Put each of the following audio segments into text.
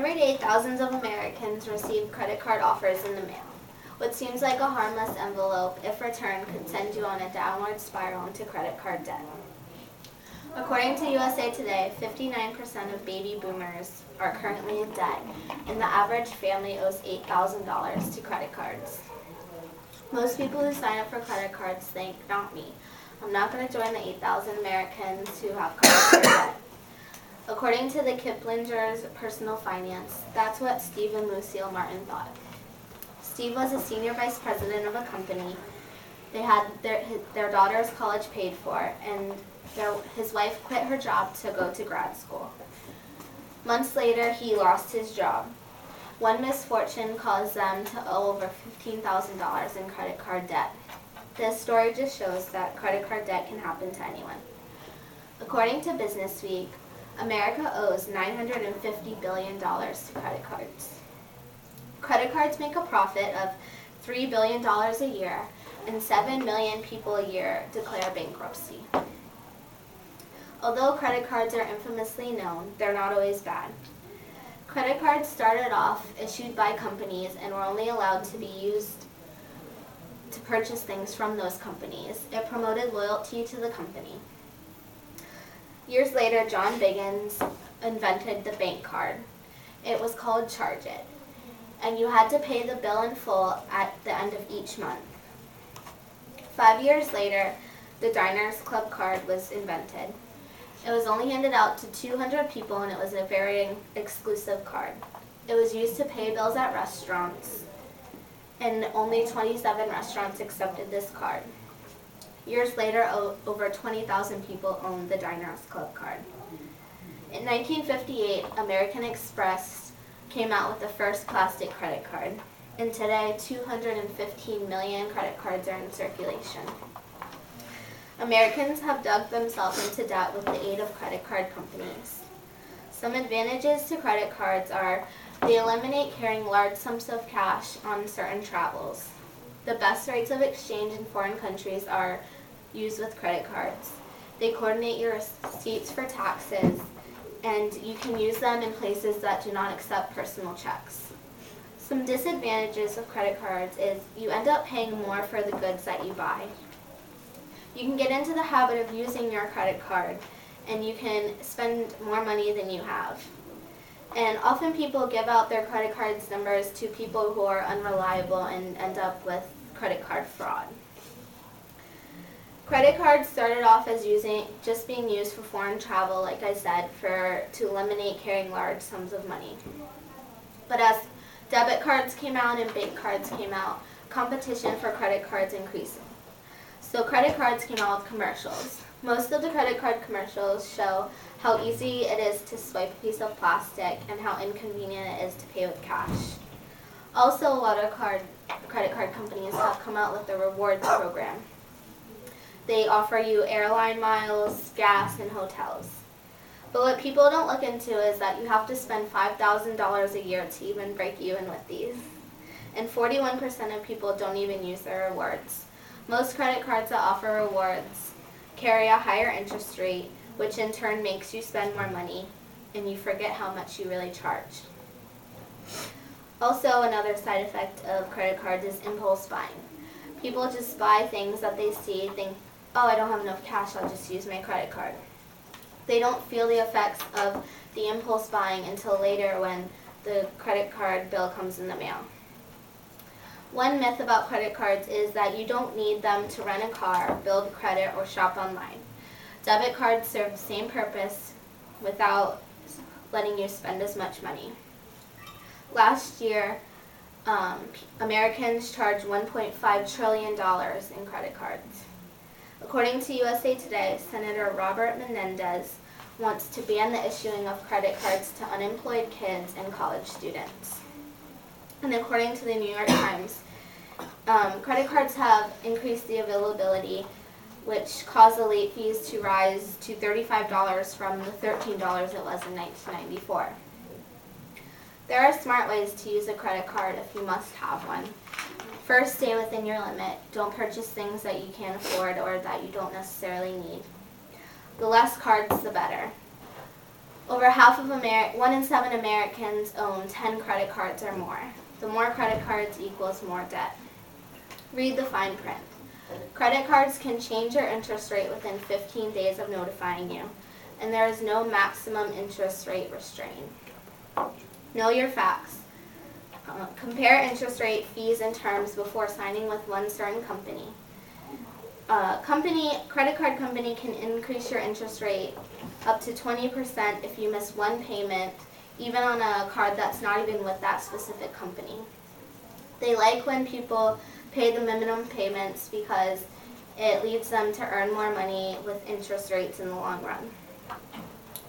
Every day, thousands of Americans receive credit card offers in the mail. What seems like a harmless envelope, if returned, could send you on a downward spiral into credit card debt. According to USA Today, 59% of baby boomers are currently in debt, and the average family owes $8,000 to credit cards. Most people who sign up for credit cards think, not me. I'm not going to join the 8,000 Americans who have credit card debt. According to the Kiplinger's Personal Finance, that's what Steve and Lucille Martin thought. Steve was a senior vice president of a company. They had their daughter's college paid for, and his wife quit her job to go to grad school. Months later, he lost his job. One misfortune caused them to owe over $15,000 in credit card debt. This story just shows that credit card debt can happen to anyone. According to Business Week, America owes $950 billion to credit cards. Credit cards make a profit of $3 billion a year, and 7 million people a year declare bankruptcy. Although credit cards are infamously known, they're not always bad. Credit cards started off issued by companies and were only allowed to be used to purchase things from those companies. It promoted loyalty to the company. Years later, John Biggins invented the bank card. It was called Charge It, and you had to pay the bill in full at the end of each month. 5 years later, the Diners Club card was invented. It was only handed out to 200 people, and it was a very exclusive card. It was used to pay bills at restaurants, and only 27 restaurants accepted this card. Years later, over 20,000 people owned the Diners Club card. In 1958, American Express came out with the first plastic credit card, and today 215 million credit cards are in circulation. Americans have dug themselves into debt with the aid of credit card companies. Some advantages to credit cards are they eliminate carrying large sums of cash on certain travels. The best rates of exchange in foreign countries are used with credit cards. They coordinate your receipts for taxes, and you can use them in places that do not accept personal checks. Some disadvantages of credit cards is you end up paying more for the goods that you buy. You can get into the habit of using your credit card, and you can spend more money than you have. And often people give out their credit cards numbers to people who are unreliable and end up with credit card fraud. Credit cards started off as just being used for foreign travel, like I said, to eliminate carrying large sums of money. But as debit cards came out and bank cards came out, competition for credit cards increased. So credit cards came out with commercials. Most of the credit card commercials show how easy it is to swipe a piece of plastic and how inconvenient it is to pay with cash. Also, a lot of credit card companies have come out with the rewards program. They offer you airline miles, gas, and hotels. But what people don't look into is that you have to spend $5,000 a year to even break even with these. And 41% of people don't even use their rewards. Most credit cards that offer rewards carry a higher interest rate, which in turn makes you spend more money, and you forget how much you really charge. Also, another side effect of credit cards is impulse buying. People just buy things that they see, think, oh, I don't have enough cash, I'll just use my credit card. They don't feel the effects of the impulse buying until later when the credit card bill comes in the mail. One myth about credit cards is that you don't need them to rent a car, build credit, or shop online. Debit cards serve the same purpose without letting you spend as much money. Last year, Americans charged $1.5 trillion in credit cards. According to USA Today, Senator Robert Menendez wants to ban the issuing of credit cards to unemployed kids and college students. And according to the New York Times, credit cards have increased the availability, which caused the late fees to rise to $35 from the $13 it was in 1994. There are smart ways to use a credit card if you must have one. First, stay within your limit. Don't purchase things that you can't afford or that you don't necessarily need. The less cards, the better. Over half of 1 in 7 Americans own 10 credit cards or more. The more credit cards equals more debt. Read the fine print. Credit cards can change your interest rate within 15 days of notifying you, and there is no maximum interest rate restraint. Know your facts. Compare interest rate, fees, and terms before signing with one certain company. Credit card company can increase your interest rate up to 20% if you miss one payment, even on a card that's not even with that specific company. They like when people pay the minimum payments because it leads them to earn more money with interest rates in the long run.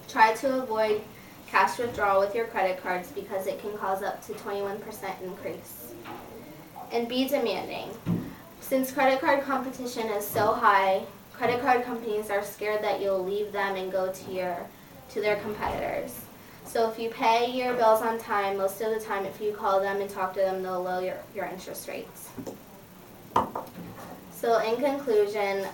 Try to avoid cash withdrawal with your credit cards because it can cause up to 21% increase. And be demanding. Since credit card competition is so high, credit card companies are scared that you'll leave them and go to their competitors. So if you pay your bills on time, most of the time if you call them and talk to them, they'll lower your interest rates. So in conclusion,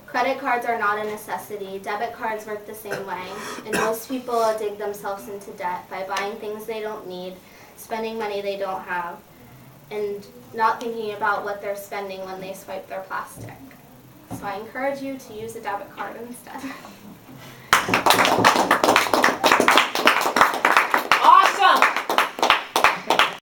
credit cards are not a necessity. Debit cards work the same way, and most people dig themselves into debt by buying things they don't need, spending money they don't have, and not thinking about what they're spending when they swipe their plastic. So I encourage you to use a debit card instead.